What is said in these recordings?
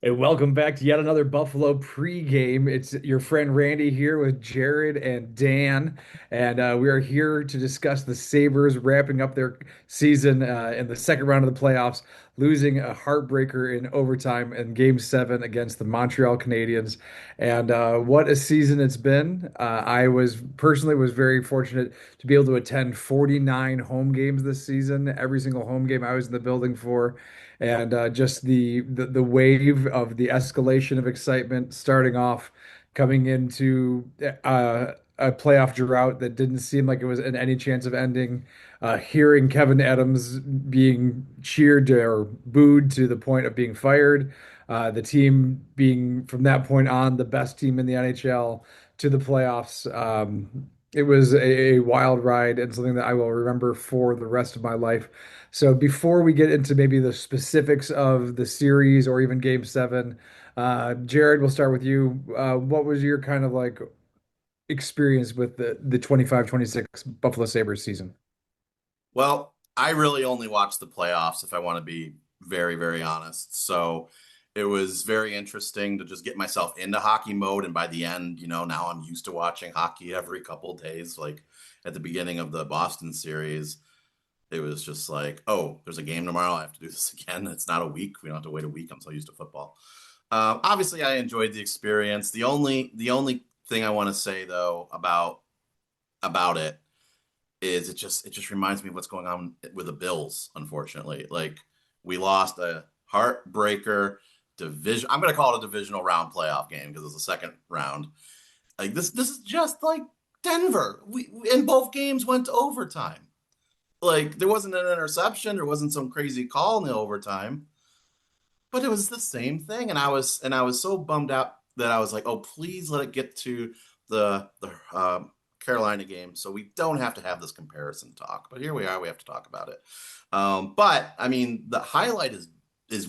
And welcome back to yet another Buffalo pregame. It's your friend Randy here with Jared and Dan, and we are here to discuss the Sabres wrapping up their season in the second round of the playoffs, losing a heartbreaker in overtime in Game 7 against the Montreal Canadiens. And what a season it's been! I was personally was very fortunate to be able to attend 49 home games this season. Every single home game I was in the building for and just the wave of the escalation of excitement starting off, coming into a playoff drought that didn't seem like it was in any chance of ending. Hearing Kevyn Adams being cheered or booed to the point of being fired, the team being from that point on the best team in the NHL to the playoffs. It was a wild ride and something that I will remember for the rest of my life. So before we get into maybe the specifics of the series or even Game 7, Jared, we'll start with you. What was your kind of like experience with the 25-26 Buffalo Sabres season? Well, I really only watched the playoffs if I want to be very, very honest. So it was very interesting to just get myself into hockey mode. And by the end, now I'm used to watching hockey every couple of days. Like at the beginning of the Boston series, it was just like, oh, there's a game tomorrow. I have to do this again. It's not a week. We don't have to wait a week. I'm so used to football. Obviously, I enjoyed the experience. The only thing I want to say though about it is it just reminds me of what's going on with the Bills, unfortunately. Like we lost a heartbreaker division. I'm gonna call it a divisional round playoff game because it's the second round. Like this is just like Denver. We and both games went to overtime. Like there wasn't an interception, there wasn't some crazy call in the overtime, but it was the same thing. And I was so bummed out that I was like, oh, please let it get to the Carolina game so we don't have to have this comparison talk. But here we are, we have to talk about it. But I mean, the highlight is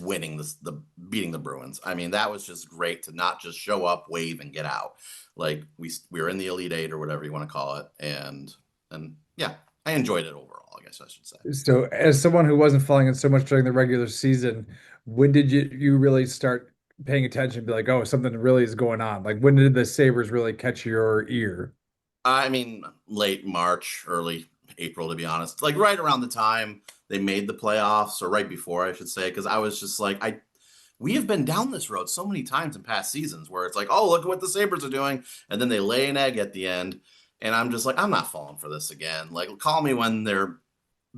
winning the beating the Bruins. I mean, that was just great to not just show up, wave, and get out. Like we were in the Elite Eight or whatever you want to call it, and yeah, I enjoyed it overall. I guess I should say. So, as someone who wasn't following it so much during the regular season, when did you really start paying attention and be like, oh, something really is going on? Like, when did the Sabres really catch your ear? I mean, late March, early April, to be honest. Like right around the time they made the playoffs, or right before, I should say, because I was just like, we have been down this road so many times in past seasons where it's like, oh, look at what the Sabres are doing, and then they lay an egg at the end, and I'm just like, I'm not falling for this again. Like, call me when they're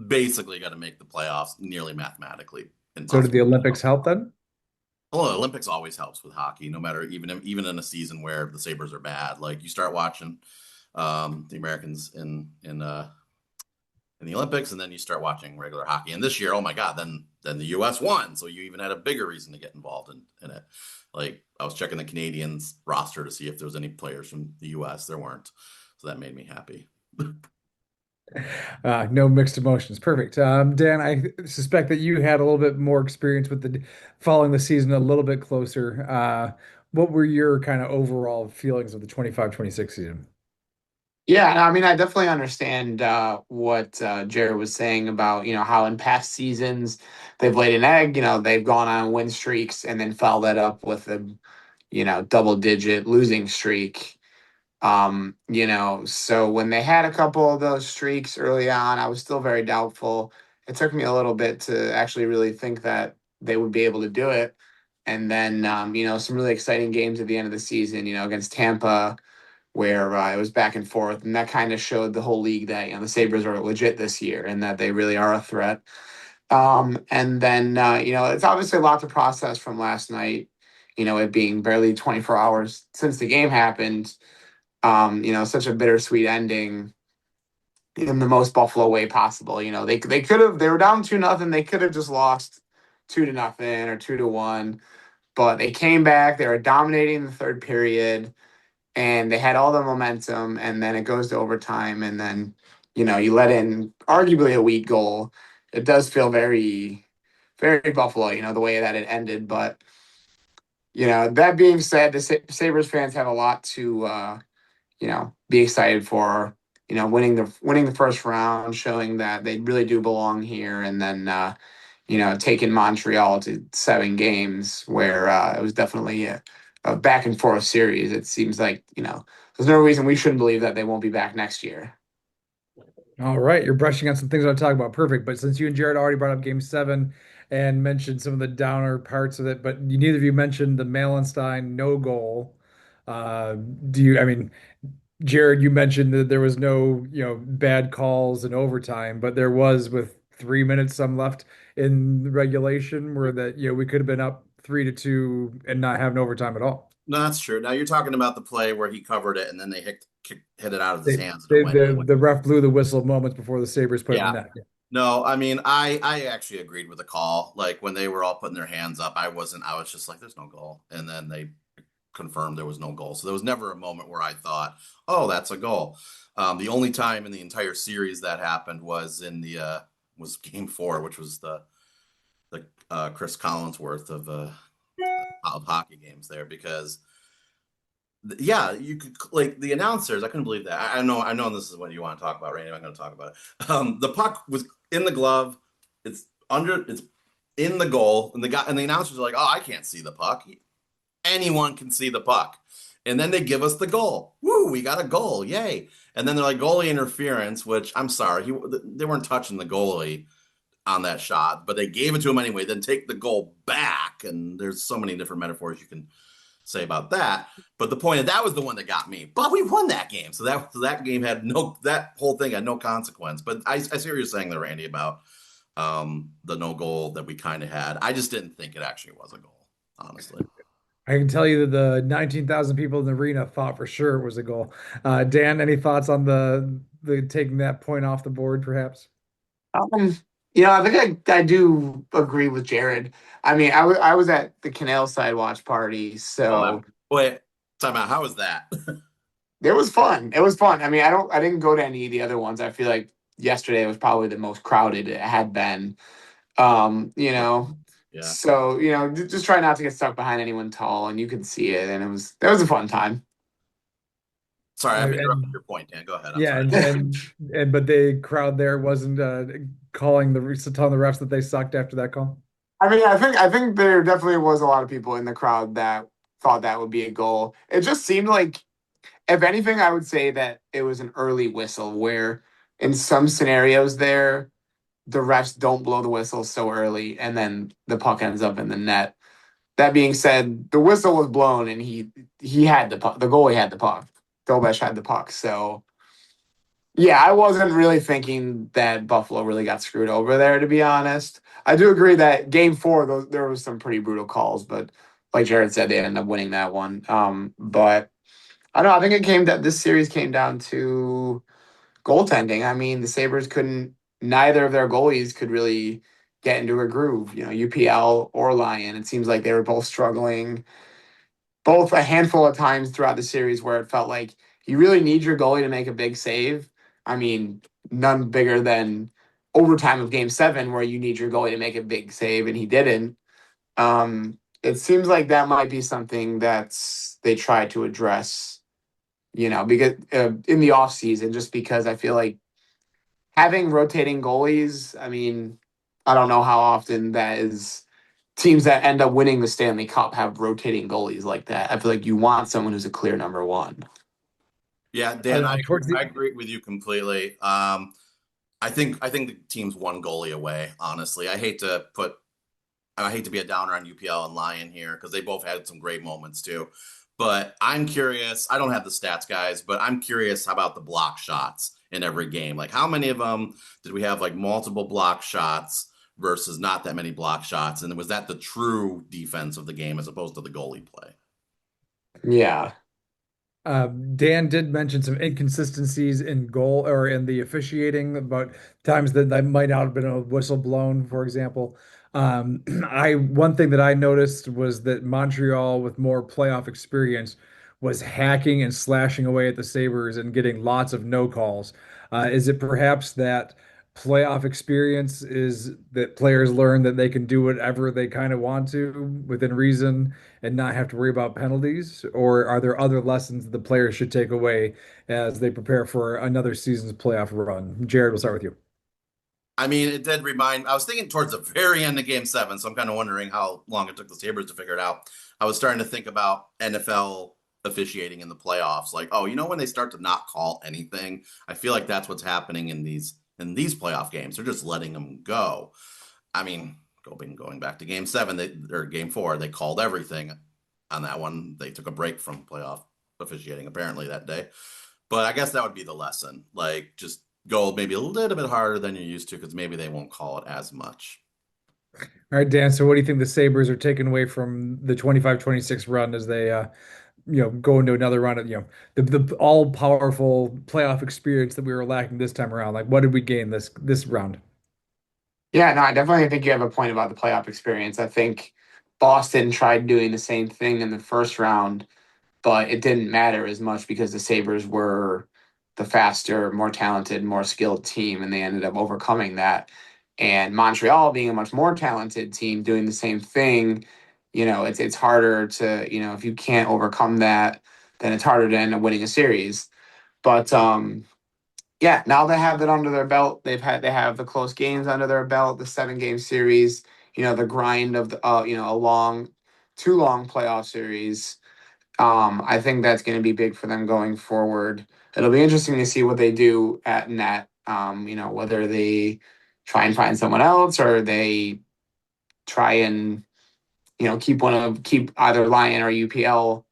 basically going to make the playoffs, nearly mathematically So, did the impossible. Olympics help then? Well, the Olympics always helps with hockey, no matter even in a season where the Sabres are bad. Like you start watching the Americans in the Olympics, and then you start watching regular hockey. And this year, oh my God, then the U.S. won, so you even had a bigger reason to get involved in it. Like I was checking the Canadiens roster to see if there was any players from the U.S. There weren't, so that made me happy. No mixed emotions. Perfect. Dan, I suspect that you had a little bit more experience with the following the season a little bit closer. What were your kind of overall feelings of the 25-26 season? Yeah, no, I mean, I definitely understand what Jared was saying about, how in past seasons they've laid an egg, they've gone on win streaks and then followed that up with a, double digit losing streak. So when they had a couple of those streaks early on, I was still very doubtful. It took me a little bit to actually really think that they would be able to do it. And then, some really exciting games at the end of the season, against Tampa where it was back and forth, and that kind of showed the whole league that the Sabres are legit this year and that they really are a threat. And then it's obviously a lot to process from last night. It being barely 24 hours since the game happened. Such a bittersweet ending in the most Buffalo way possible. They could have they were down 2-0. They could have just lost 2-0 or 2-1, but they came back. They were dominating the third period and they had all the momentum, and then it goes to overtime, and then you let in arguably a weak goal. It does feel very, very Buffalo, the way that it ended. But that being said, the Sabres fans have a lot to be excited for. Winning the first round, showing that they really do belong here, and then taking Montreal to 7 games where it was definitely a back and forth series. It seems like, there's no reason we shouldn't believe that they won't be back next year. All right, you're brushing on some things I want to talk about. Perfect. But since you and Jared already brought up Game 7 and mentioned some of the downer parts of it, but neither of you mentioned the Malenstyn no goal. Do you? I mean, Jared, you mentioned that there was no, bad calls in overtime, but there was with 3 minutes some left in regulation, where that we could have been up 3-2 and not having overtime at all. No, that's true. Now you're talking about the play where he covered it and then they hit it out of his They, hands and it they, went in. the ref blew the whistle moments before the Sabres put it in Yeah. the net. No, I mean, I actually agreed with the call. Like when they were all putting their hands up, I was just like, there's no goal. And then they confirmed there was no goal. So there was never a moment where I thought, oh, that's a goal. The only time in the entire series that happened was in the was Game 4, which was the Cris Collinsworth of hockey games there because yeah, you could like the announcers. I couldn't believe that. I know this is what you want to talk about, Randy. I'm going to talk about it. The puck was in the glove. It's in the goal, and the announcers are like, "Oh, I can't see the puck. Anyone can see the puck." And then they give us the goal. Woo, we got a goal. Yay. And then they're like goalie interference, which I'm sorry, they weren't touching the goalie on that shot, but they gave it to him anyway, then take the goal back. And there's so many different metaphors you can say about that. But the point is that was the one that got me. But we won that game. So that game had that whole thing had no consequence. But I see what you're saying there, Randy, about the no goal that we kind of had. I just didn't think it actually was a goal, honestly. I can tell you that the 19,000 people in the arena thought for sure it was a goal. Dan, any thoughts on the taking that point off the board, perhaps? Um, I think I do agree with Jared. I mean, I was at the Canalside watch party, Oh, so wait, time out. How was that? it was fun. It was fun. I mean, I didn't go to any of the other ones. I feel like yesterday was probably the most crowded it had been. Um, you know, Yeah. so just try not to get stuck behind anyone tall, and you could see it, and it was a fun time. Sorry, I've interrupted And your point, Dan. Go ahead. I'm yeah, sorry. and but the crowd there wasn't calling telling the refs that they sucked after that call. I mean, I think there definitely was a lot of people in the crowd that thought that would be a goal. It just seemed like, if anything, I would say that it was an early whistle where in some scenarios there, the refs don't blow the whistle so early and then the puck ends up in the net. That being said, the whistle was blown and he had the puck. The goalie had the puck. Dobeš had the puck. So yeah, I wasn't really thinking that Buffalo really got screwed over there, to be honest. I do agree that Game 4, there was some pretty brutal calls, but like Jared said, they ended up winning that one. But I don't know. I think this series came down to goaltending. I mean, the Sabres couldn't. Neither of their goalies could really get into a groove. UPL or Lyon. It seems like they were both struggling, both a handful of times throughout the series where it felt like you really need your goalie to make a big save. I mean, none bigger than overtime of Game 7 where you need your goalie to make a big save and he didn't. It seems like that might be something that's they try to address, because in the off season, just because I feel like having rotating goalies. I mean, I don't know how often that is. Teams that end up winning the Stanley Cup have rotating goalies like that. I feel like you want someone who's a clear number one. Yeah, I Dan, don't know. Towards I the agree with you completely. I think the team's one goalie away. Honestly, I hate to be a downer on UPL and Lyon here because they both had some great moments too. But I'm curious. I don't have the stats, guys, but I'm curious about the block shots in every game. Like, how many of them did we have like multiple block shots versus not that many block shots? And was that the true defense of the game as opposed to the goalie play? Yeah. Dan did mention some inconsistencies in goal or in the officiating about times that might not have been a whistle blown, for example. I one thing that I noticed was that Montreal, with more playoff experience, was hacking and slashing away at the Sabres and getting lots of no calls. Is it perhaps that playoff experience is that players learn that they can do whatever they kind of want to within reason and not have to worry about penalties? Or are there other lessons the players should take away as they prepare for another season's playoff run? Jared, we'll start with you. I mean, it did remind. I was thinking towards the very end of Game 7, so I'm kind of wondering how long it took the Sabres to figure it out. I was starting to think about NFL officiating in the playoffs. Like, oh, when they start to not call anything, I feel like that's what's happening in these playoff games. They're just letting them go. I mean, going back to Game 7, or Game 4, they called everything on that one. They took a break from playoff officiating apparently that day. But I guess that would be the lesson. Like, just go maybe a little bit harder than you're used to because maybe they won't call it as much. All right, Dan. So what do you think the Sabres are taking away from the 25-26 run as they go into another run of, the all-powerful playoff experience that we were lacking this time around? Like what did we gain this round? Yeah, no, I definitely think you have a point about the playoff experience. I think Boston tried doing the same thing in the first round, but it didn't matter as much because the Sabres were the faster, more talented, more skilled team, and they ended up overcoming that. And Montreal being a much more talented team doing the same thing, it's harder to, if you can't overcome that, then it's harder to end up winning a series. But yeah, now they have it under their belt. They have the close games under their belt, the 7 game series, the grind of the a long, too long playoff series. I think that's going to be big for them going forward. It'll be interesting to see what they do at net. Whether they try and find someone else or they try and keep either Lyon or UPL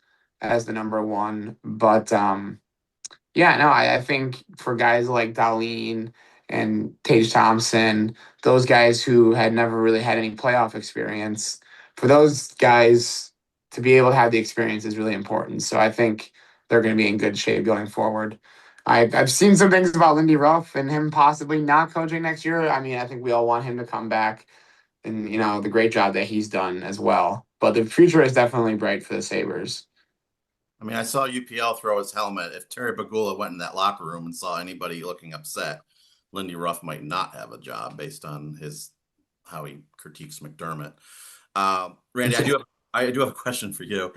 as the number one. But yeah, no, I think for guys like Dahlin and Tage Thompson, those guys who had never really had any playoff experience, for those guys to be able to have the experience is really important. So I think they're going to be in good shape going forward. I've seen some things about Lindy Ruff and him possibly not coaching next year. I mean, I think we all want him to come back and, the great job that he's done as well. But the future is definitely bright for the Sabres. I mean, I saw UPL throw his helmet. If Terry Pegula went in that locker room and saw anybody looking upset, Lindy Ruff might not have a job based on his how he critiques McDermott. Randy, I do have a question for you.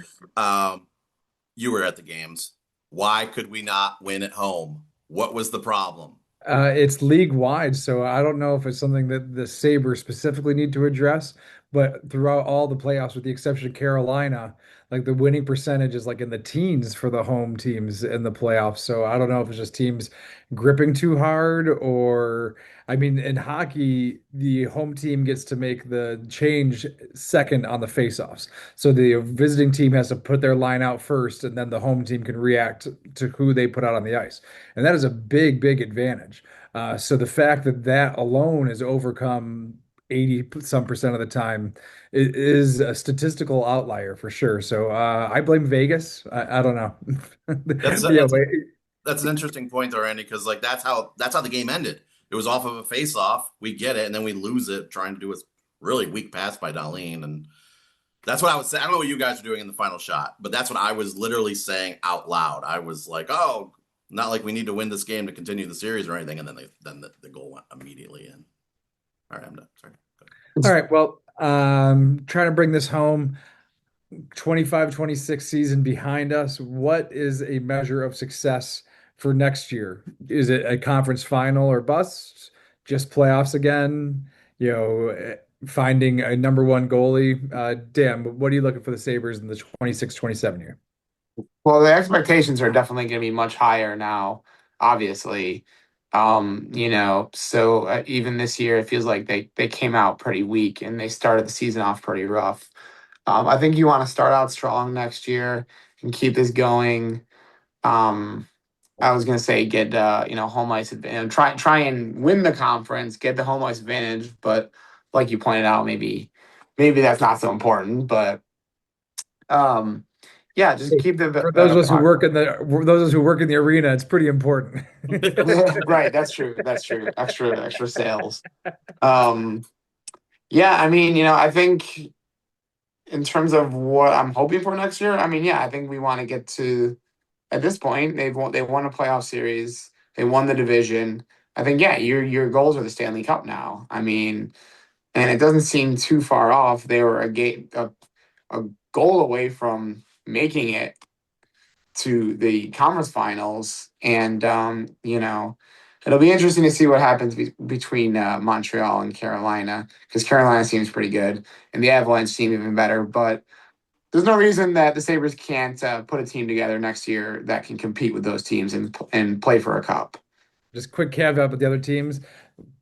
You were at the games. Why could we not win at home? What was the problem? It's league wide, so I don't know if it's something that the Sabres specifically need to address, but throughout all the playoffs, with the exception of Carolina, like the winning percentage is like in the teens for the home teams in the playoffs. So I don't know if it's just teams gripping too hard or I mean, in hockey, the home team gets to make the change second on the faceoffs. So the visiting team has to put their line out first, and then the home team can react to who they put out on the ice. And that is a big, big advantage. So the fact that that alone is overcome 80 some percent of the time is a statistical outlier for sure. So I blame Vegas. I don't know. That's Yeah, that's that's an interesting point though, Randy, because like that's how the game ended. It was off of a face-off. We get it, and then we lose it trying to do a really weak pass by Darlene, and that's what I was saying. I don't know what you guys are doing in the final shot, but that's what I was literally saying out loud. I was like, "Oh, not like we need to win this game to continue the series or anything." And then the goal went immediately in. All right, I'm done. Sorry. all right. Well, trying to bring this home. 25-26 season behind us. What is a measure of success for next year? Is it a conference final or bust? Just playoffs again? Finding a number one goalie? Dan, what are you looking for the Sabres in the 26-27 year? Well, the expectations are definitely going to be much higher now, obviously. So even this year, it feels like they came out pretty weak and they started the season off pretty rough. I think you want to start out strong next year and keep this going. Um, I was going to say get home ice advantage, try and win the conference, get the home ice advantage, but like you pointed out, maybe that's not so important, but um, yeah, just keep For those of us who work in those of us who work in the arena, it's pretty important. right. That's true. That's true. Extra sales. Um, yeah, I mean, I think in terms of what I'm hoping for next year, I mean, yeah, I think we want to get to at this point, they won a playoff series, they won the division. I think, yeah, your goals are the Stanley Cup now. I mean, and it doesn't seem too far off. They were a goal away from making it to the conference finals, and It'll be interesting to see what happens between Montreal and Carolina, because Carolina seems pretty good and the Avalanche seem even better. But there's no reason that the Sabres can't put a team together next year that can compete with those teams and play for a cup. Just quick caveat with the other teams.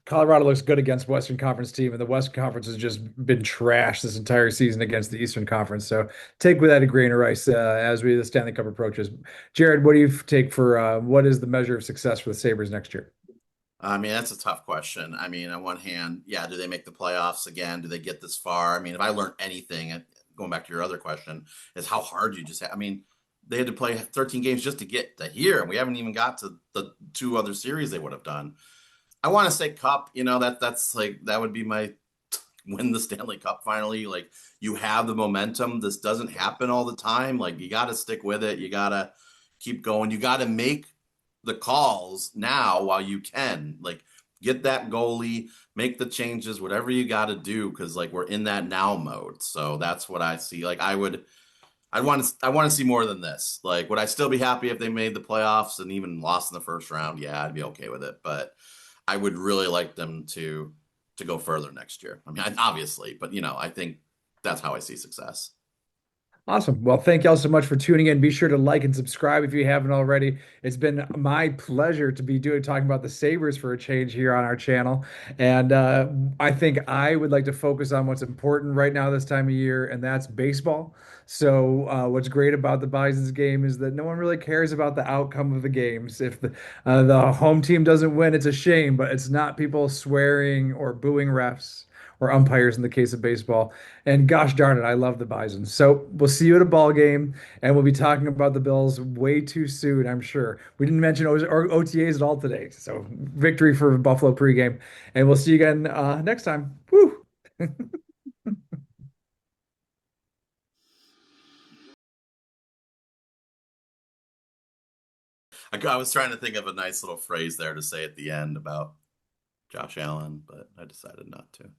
Colorado looks good against Western Conference team, and the Western Conference has just been trashed this entire season against the Eastern Conference. So take with that a grain of rice as the Stanley Cup approaches. Jared, what do you take for what is the measure of success for the Sabres next year? I mean, that's a tough question. I mean, on one hand, yeah, do they make the playoffs again? Do they get this far? I mean, if I learned anything, going back to your other question, is how hard you just have. I mean, they had to play 13 games just to get to here, and we haven't even got to the two other series they would have done. I want to say Cup, that's like that would be my win the Stanley Cup finally. Like you have the momentum. This doesn't happen all the time. Like you got to stick with it. You got to keep going. You got to make the calls now while you can. Like get that goalie, make the changes, whatever you got to do because like we're in that now mode. So that's what I see. Like I want to see more than this. Like would I still be happy if they made the playoffs and even lost in the first round? Yeah, I'd be okay with it, but I would really like them to go further next year. I mean, obviously, but I think that's how I see success. Awesome. Well, thank y'all so much for tuning in. Be sure to like and subscribe if you haven't already. It's been my pleasure to be talking about the Sabres for a change here on our channel. And I think I would like to focus on what's important right now this time of year, and that's baseball. So what's great about the Bisons game is that no one really cares about the outcome of the games. If the home team doesn't win, it's a shame, but it's not people swearing or booing refs or umpires in the case of baseball. And gosh darn it, I love the Bisons. So we'll see you at a ball game, and we'll be talking about the Bills way too soon, I'm sure. We didn't mention OTAs at all today. So victory for Buffalo pregame, and we'll see you again next time. Woo! I was trying to think of a nice little phrase there to say at the end about Josh Allen, but I decided not to.